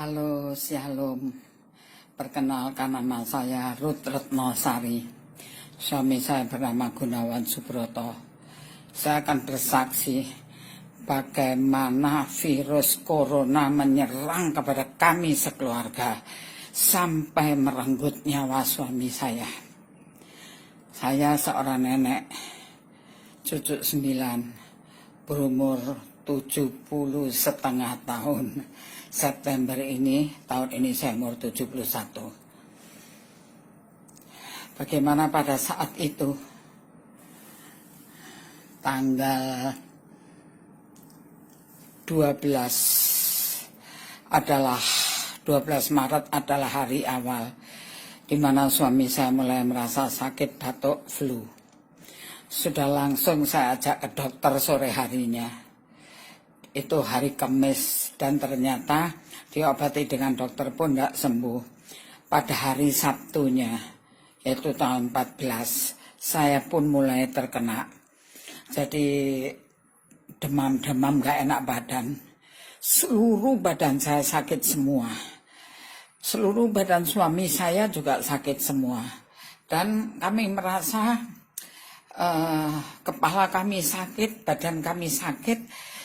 Halo, Shalom. Perkenalkan, nama saya Ruth Retnosari. Suami saya bernama Gunawan Subroto. Saya akan bersaksi bagaimana virus corona menyerang kepada kami sekeluarga sampai merenggut nyawa suami saya. Saya seorang nenek, cucu 9, berumur 70,5 tahun. September ini, tahun ini saya umur 71. Bagaimana pada saat itu, tanggal 12 Maret adalah hari awal di mana suami saya mulai merasa sakit batuk flu. Sudah langsung saya ajak ke dokter sore harinya. Itu hari Kamis, dan ternyata diobati dengan dokter pun tidak sembuh. Pada hari Sabtunya, yaitu tahun 14, saya pun mulai terkena. Jadi demam-demam gak enak badan. Seluruh badan saya sakit semua. Seluruh badan suami saya juga sakit semua. Dan kami merasa kepala kami sakit, badan kami sakit,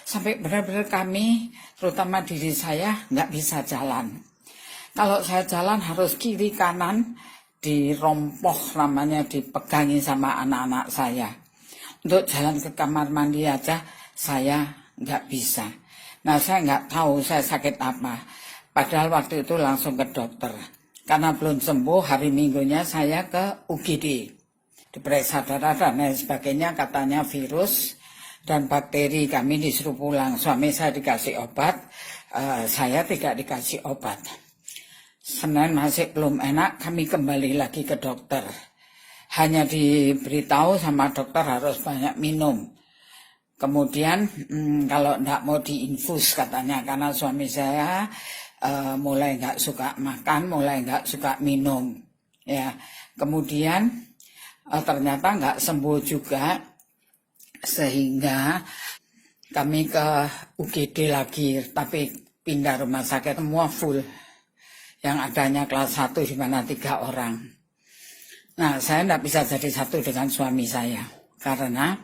sampai benar-benar kami, terutama diri saya, nggak bisa jalan. Kalau saya jalan harus kiri kanan, dirompoh namanya, dipegangi sama anak-anak saya. Untuk jalan ke kamar mandi aja, saya nggak bisa. Nah, saya nggak tahu saya sakit apa. Padahal waktu itu langsung ke dokter. Karena belum sembuh, hari Minggunya saya ke UGD. Diperiksa darah dan lain sebagainya, katanya virus dan bakteri. Kami disuruh pulang. Suami saya dikasih obat, saya tidak dikasih obat. Senin masih belum enak, kami kembali lagi ke dokter. Hanya diberitahu sama dokter harus banyak minum. Kemudian kalau tidak mau diinfus katanya, karena suami saya mulai nggak suka makan, mulai nggak suka minum. Ya, kemudian ternyata nggak sembuh juga. Sehingga kami ke UGD lagi, tapi pindah rumah sakit, semua full. Yang adanya kelas 1 di mana 3 orang. Nah, saya tidak bisa jadi satu dengan suami saya. Karena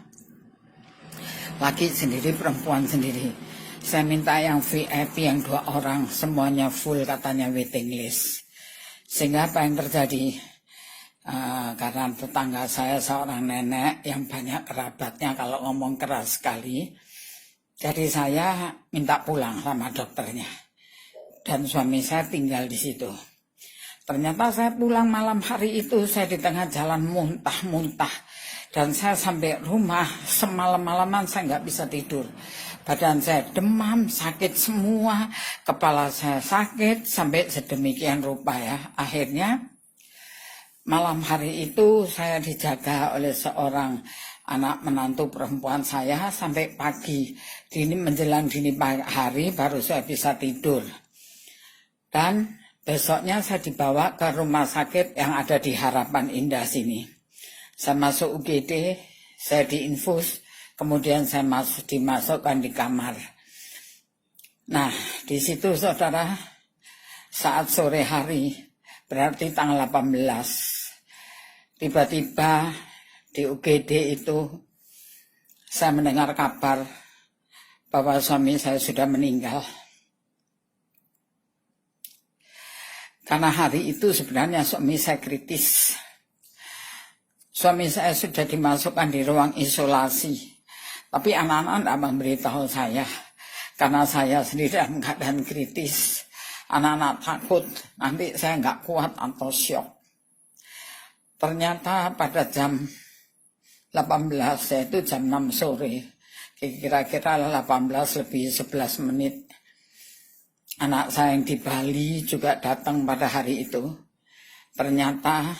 laki sendiri, perempuan sendiri. Saya minta yang VIP, yang 2 orang, semuanya full katanya waiting list. Sehingga apa yang terjadi? Karena tetangga saya seorang nenek yang banyak kerabatnya, kalau ngomong keras sekali. Jadi saya minta pulang sama dokternya. Dan suami saya tinggal di situ. Ternyata saya pulang malam hari itu, saya di tengah jalan muntah-muntah. Dan saya sampai rumah, semalam-malaman saya nggak bisa tidur. Badan saya demam, sakit semua, kepala saya sakit, sampai sedemikian rupa ya. Akhirnya malam hari itu saya dijaga oleh seorang anak menantu perempuan saya sampai pagi. Menjelang dini hari baru saya bisa tidur. Dan besoknya saya dibawa ke rumah sakit yang ada di Harapan Indah sini. Saya masuk UGD, saya diinfus, kemudian saya dimasukkan di kamar. Nah, di situ saudara, saat sore hari, berarti tanggal 18, tiba-tiba di UGD itu saya mendengar kabar bahwa suami saya sudah meninggal. Karena hari itu sebenarnya suami saya kritis. Suami saya sudah dimasukkan di ruang isolasi. Tapi anak-anak tidak memberitahu saya. Karena saya sendiri dalam keadaan kritis. Anak-anak takut nanti saya nggak kuat atau syok. Ternyata pada jam 18, yaitu jam 6 sore, kira-kira 18:11, anak saya yang di Bali juga datang pada hari itu. Ternyata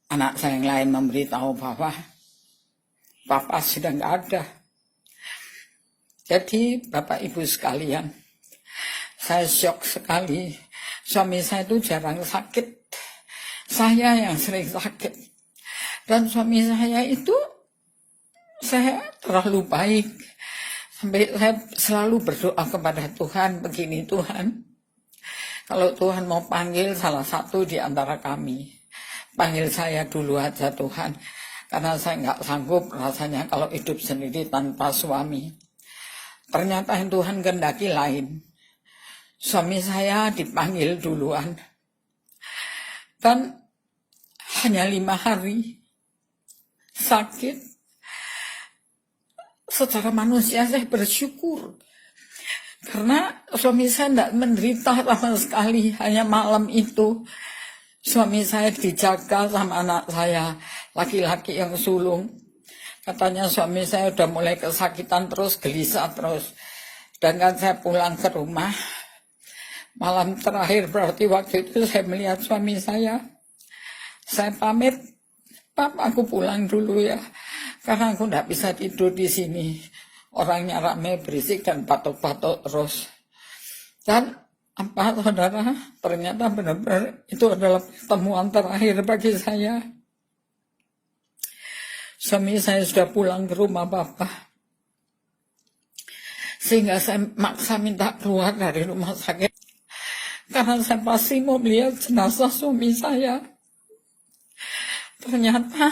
anak saya yang lain memberitahu bahwa Papa sudah nggak ada. Jadi Bapak Ibu sekalian, saya syok sekali. Suami saya itu jarang sakit. Saya yang sering sakit. Dan suami saya itu, saya terlalu baik. Sampai saya selalu berdoa kepada Tuhan, begini Tuhan, kalau Tuhan mau panggil salah satu di antara kami, panggil saya dulu aja Tuhan, karena saya nggak sanggup rasanya kalau hidup sendiri tanpa suami. Ternyata Tuhan kehendaki lain. Suami saya dipanggil duluan, dan hanya 5 hari sakit. Secara manusia saya bersyukur, karena suami saya tidak menderita sama sekali. Hanya malam itu suami saya dijaga sama anak saya, laki-laki yang sulung. Katanya suami saya udah mulai kesakitan terus, gelisah terus. Sedangkan saya pulang ke rumah, malam terakhir berarti waktu itu saya melihat suami saya pamit, Pap, aku pulang dulu ya, karena aku tidak bisa tidur di sini. Orangnya ramai, berisik, dan batuk-batuk terus. Dan apa saudara, ternyata benar-benar itu adalah pertemuan terakhir bagi saya. Suami saya sudah pulang ke rumah Bapak, sehingga saya maksa minta keluar dari rumah sakit, karena saya pasti mau melihat jenazah suami saya. Ternyata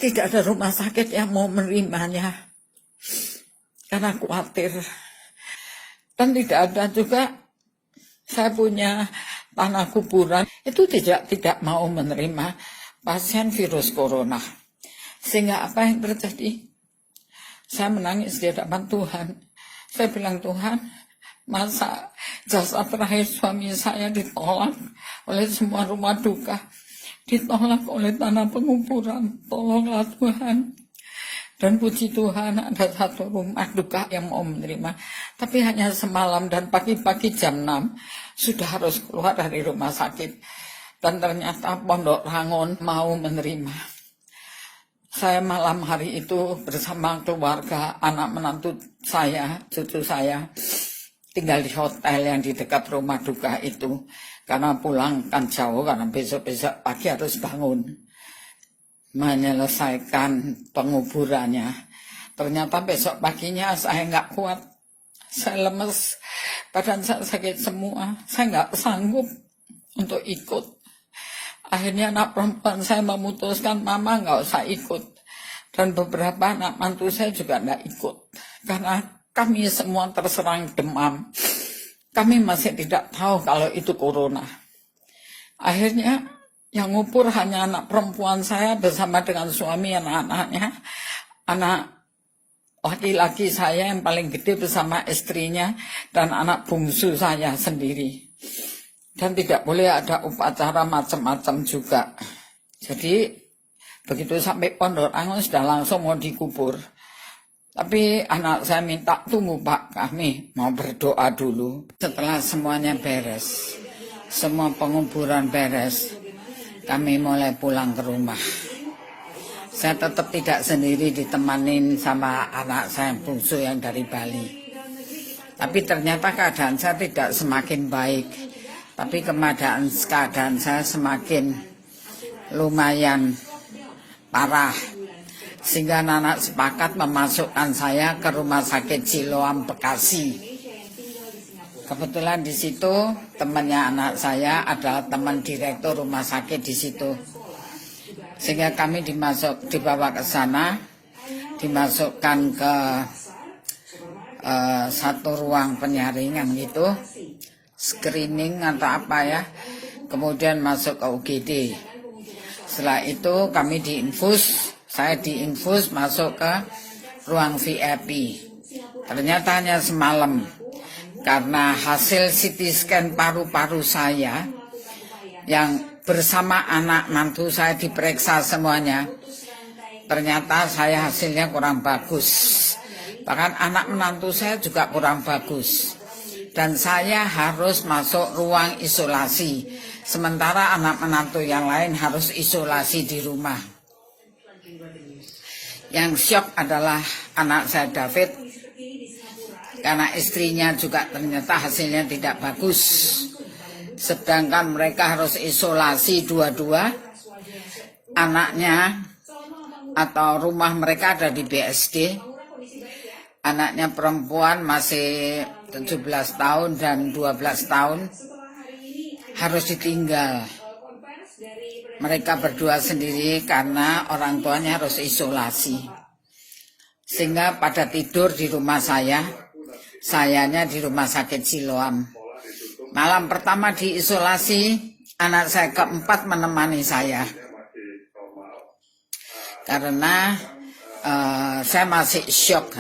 tidak ada rumah sakit yang mau menerimanya, karena khawatir. Dan tidak ada juga, saya punya tanah kuburan, itu tidak mau menerima pasien virus corona. Sehingga apa yang terjadi? Saya menangis di hadapan Tuhan. Saya bilang, Tuhan, masa jasad terakhir suami saya ditolak oleh semua rumah duka, ditolak oleh tanah penguburan. Tolonglah Tuhan. Dan puji Tuhan, ada satu rumah duka yang mau menerima, tapi hanya semalam, dan pagi-pagi jam 6 sudah harus keluar dari rumah sakit. Dan ternyata Pondok Rangon mau menerima. Saya malam hari itu bersama keluarga, anak menantu saya, cucu saya, tinggal di hotel yang di dekat rumah duka itu. Karena pulang kan jauh, karena besok-besok pagi harus bangun menyelesaikan penguburannya. Ternyata besok paginya saya nggak kuat, saya lemes, badan saya sakit semua, saya nggak sanggup untuk ikut. Akhirnya anak perempuan saya memutuskan, Mama nggak usah ikut. Dan beberapa anak mantu saya juga nggak ikut, karena kami semua terserang demam. Kami masih tidak tahu kalau itu corona. Akhirnya yang ngupur hanya anak perempuan saya bersama dengan suami, anak-anaknya. Anak laki-laki saya yang paling gede bersama istrinya, dan anak bungsu saya sendiri. Dan tidak boleh ada upacara macam-macam juga. Jadi begitu sampai Pondok Rangon sudah langsung mau dikubur. Tapi anak saya minta, tunggu Pak, kami mau berdoa dulu. Setelah semuanya beres, semua penguburan beres, kami mulai pulang ke rumah. Saya tetap tidak sendiri, ditemanin sama anak saya bungsu yang dari Bali. Tapi ternyata keadaan saya tidak semakin baik, tapi keadaan saya semakin lumayan parah. Sehingga anak sepakat memasukkan saya ke rumah sakit Siloam Bekasi. Kebetulan di situ temannya anak saya adalah teman direktur rumah sakit di situ. Sehingga kami dibawa ke sana, dimasukkan ke satu ruang penyaringan gitu, screening atau apa ya, kemudian masuk ke UGD. Setelah itu kami diinfus. Saya diinfus masuk ke ruang VIP. Ternyata hanya semalam, karena hasil CT scan paru-paru saya yang bersama anak mantu saya diperiksa semuanya. Ternyata saya hasilnya kurang bagus. Bahkan anak menantu saya juga kurang bagus. Dan saya harus masuk ruang isolasi. Sementara anak menantu yang lain harus isolasi di rumah. Yang syok adalah anak saya David, karena istrinya juga ternyata hasilnya tidak bagus. Sedangkan mereka harus isolasi dua-dua. Anaknya atau rumah mereka ada di BSD, Anaknya perempuan masih 17 tahun dan 12 tahun harus ditinggal. Mereka berdua sendiri karena orang tuanya harus isolasi. Sehingga pada tidur di rumah sayanya di rumah sakit Siloam. Malam pertama diisolasi, anak saya keempat menemani saya. Karena saya masih syok.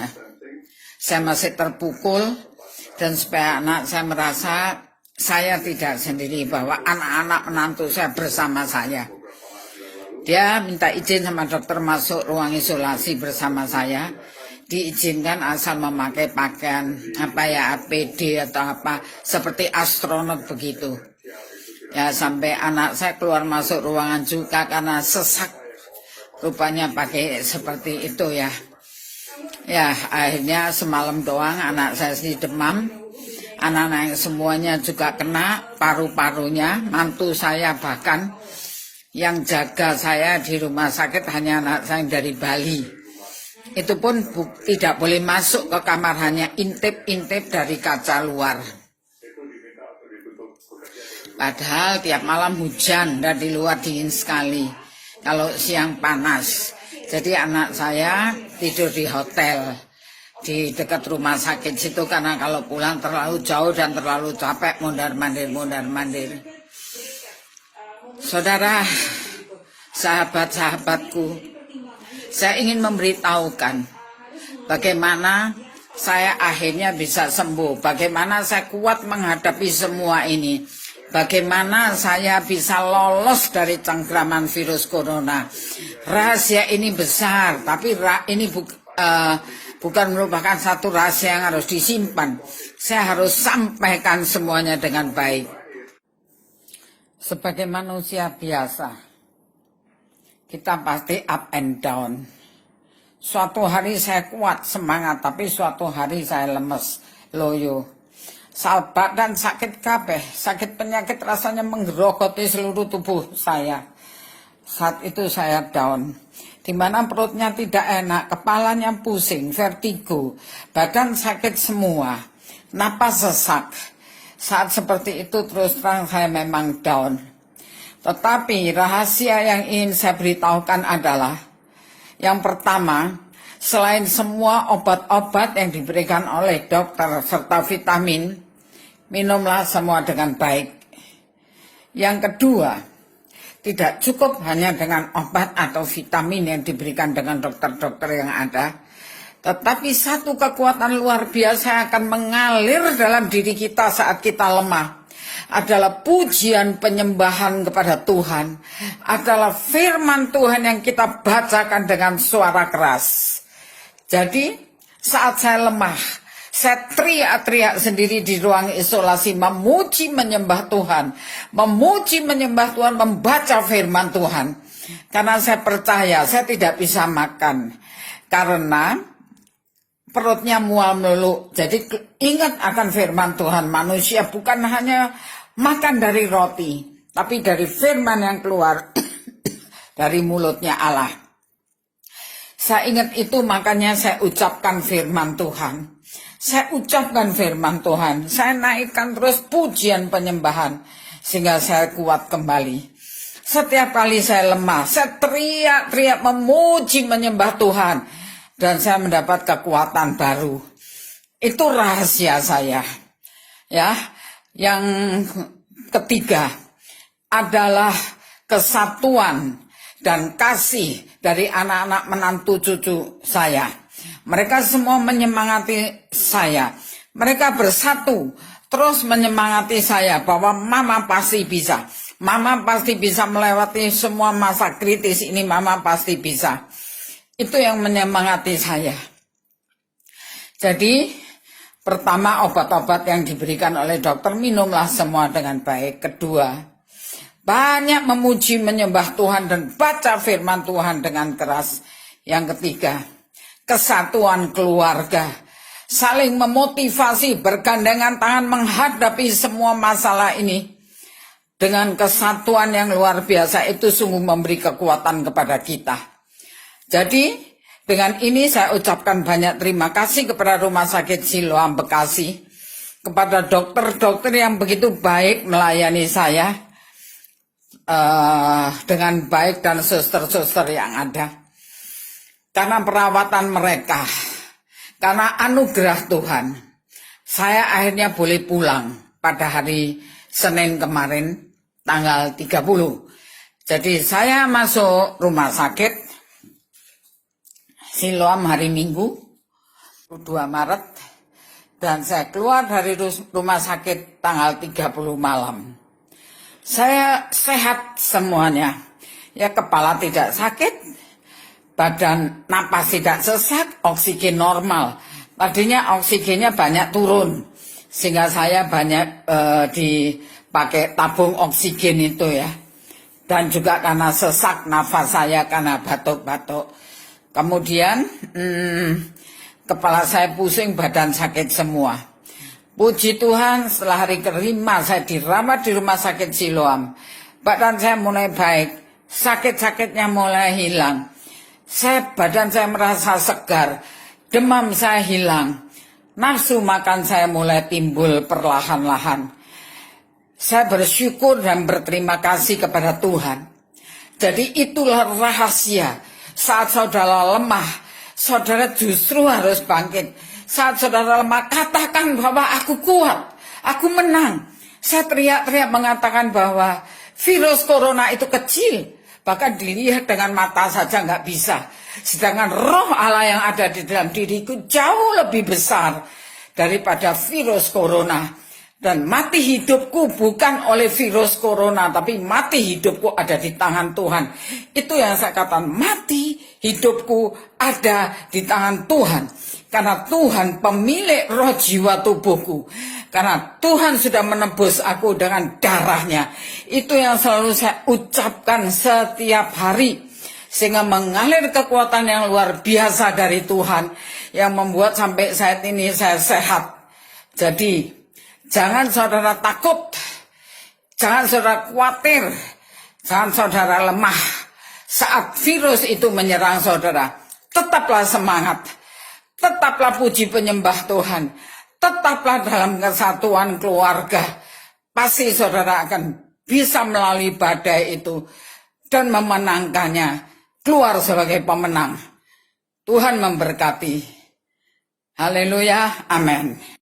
Saya masih terpukul dan supaya anak saya merasa saya tidak sendiri, bahwa anak-anak menantu saya bersama saya. Dia minta izin sama dokter masuk ruang isolasi bersama saya. Diizinkan asal memakai pakaian APD atau apa seperti astronot begitu. Ya sampai anak saya keluar masuk ruangan juga karena sesak. Rupanya pakai seperti itu ya. Ya akhirnya semalam doang anak saya sendiri demam. Anak-anak yang semuanya juga kena, paru-parunya. Mantu saya bahkan yang jaga saya di rumah sakit hanya anak saya yang dari Bali. Itu pun tidak boleh masuk ke kamar, hanya intip-intip dari kaca luar. Padahal tiap malam hujan dan di luar dingin sekali. Kalau siang panas. Jadi anak saya tidur di hotel di dekat rumah sakit situ karena kalau pulang terlalu jauh dan terlalu capek mondar-mandir. Saudara, sahabat-sahabatku, saya ingin memberitahukan bagaimana saya akhirnya bisa sembuh, bagaimana saya kuat menghadapi semua ini, bagaimana saya bisa lolos dari cengkraman virus corona. Rahasia ini besar, tapi ini bukan merupakan satu rahasia yang harus disimpan. Saya harus sampaikan semuanya dengan baik. Sebagai manusia biasa, kita pasti up and down. Suatu hari saya kuat, semangat, tapi suatu hari saya lemes, loyo. Badan sakit kabeh, sakit penyakit rasanya menggerogoti seluruh tubuh saya. Saat itu saya down, di mana perutnya tidak enak, kepalanya pusing, vertigo, badan sakit semua, napas sesak. Saat seperti itu terus terang saya memang down. Tetapi rahasia yang ingin saya beritahukan adalah, yang pertama, selain semua obat-obat yang diberikan oleh dokter serta vitamin, minumlah semua dengan baik. Yang kedua, tidak cukup hanya dengan obat atau vitamin yang diberikan dengan dokter-dokter yang ada, tetapi satu kekuatan luar biasa akan mengalir dalam diri kita saat kita lemah. Adalah pujian penyembahan kepada Tuhan. Adalah firman Tuhan yang kita bacakan dengan suara keras. Jadi saat saya lemah, saya teriak-teriak sendiri di ruang isolasi, memuji menyembah Tuhan. Memuji menyembah Tuhan, membaca firman Tuhan. Karena saya percaya saya tidak bisa makan. Karena perutnya mual melulu. Jadi ingat akan firman Tuhan. Manusia bukan hanya makan dari roti, tapi dari firman yang keluar dari mulutnya Allah. Saya ingat itu, makanya saya ucapkan firman Tuhan. Saya ucapkan firman Tuhan. Saya naikkan terus pujian penyembahan sehingga saya kuat kembali. Setiap kali saya lemah, saya teriak-teriak memuji menyembah Tuhan. Dan saya mendapat kekuatan baru. Itu rahasia saya. Ya, yang ketiga adalah kesatuan dan kasih dari anak-anak menantu cucu saya. Mereka semua menyemangati saya. Mereka bersatu terus menyemangati saya bahwa mama pasti bisa. Mama pasti bisa melewati semua masa kritis ini, mama pasti bisa. Itu yang menyemangati saya. Jadi, pertama obat-obat yang diberikan oleh dokter, minumlah semua dengan baik. Kedua, banyak memuji menyembah Tuhan dan baca firman Tuhan dengan keras. Yang ketiga, kesatuan keluarga. Saling memotivasi, bergandengan tangan menghadapi semua masalah ini. Dengan kesatuan yang luar biasa itu sungguh memberi kekuatan kepada kita. Jadi Dengan ini saya ucapkan banyak terima kasih kepada Rumah Sakit Siloam Bekasi, kepada dokter-dokter yang begitu baik melayani saya dengan baik, dan suster-suster yang ada. Karena perawatan mereka, karena anugerah Tuhan, saya akhirnya boleh pulang pada hari Senin kemarin, tanggal 30. Jadi saya masuk rumah sakit Siloam hari Minggu, 2 Maret, dan saya keluar dari rumah sakit tanggal 30 malam. Saya sehat semuanya, ya, kepala tidak sakit, badan napas tidak sesak, oksigen normal. Tadinya oksigennya banyak turun, sehingga saya banyak dipakai tabung oksigen itu ya. Dan juga karena sesak nafas saya karena batuk-batuk. Kemudian kepala saya pusing, badan sakit semua. Puji Tuhan, setelah hari kelima saya dirawat di Rumah Sakit Siloam, badan saya mulai baik, sakit-sakitnya mulai hilang. Badan saya merasa segar, demam saya hilang, nafsu makan saya mulai timbul perlahan-lahan. Saya bersyukur dan berterima kasih kepada Tuhan. Jadi itulah rahasia. Saat saudara lemah, saudara justru harus bangkit. Saat saudara lemah, katakan bahwa aku kuat, aku menang. Saya teriak-teriak mengatakan bahwa virus corona itu kecil, bahkan dilihat dengan mata saja nggak bisa. Sedangkan roh Allah yang ada di dalam diriku jauh lebih besar daripada virus corona. Dan mati hidupku bukan oleh virus corona, tapi mati hidupku ada di tangan Tuhan. Itu yang saya katakan, mati hidupku ada di tangan Tuhan. Karena Tuhan pemilik roh jiwa tubuhku. Karena Tuhan sudah menebus aku dengan darahnya. Itu yang selalu saya ucapkan setiap hari. Sehingga mengalir kekuatan yang luar biasa dari Tuhan, yang membuat sampai saat ini saya sehat. Jadi jangan saudara takut, jangan saudara khawatir, jangan saudara lemah. Saat virus itu menyerang saudara, tetaplah semangat, tetaplah puji penyembah Tuhan, tetaplah dalam kesatuan keluarga. Pasti saudara akan bisa melalui badai itu dan memenangkannya, keluar sebagai pemenang. Tuhan memberkati. Haleluya, amin.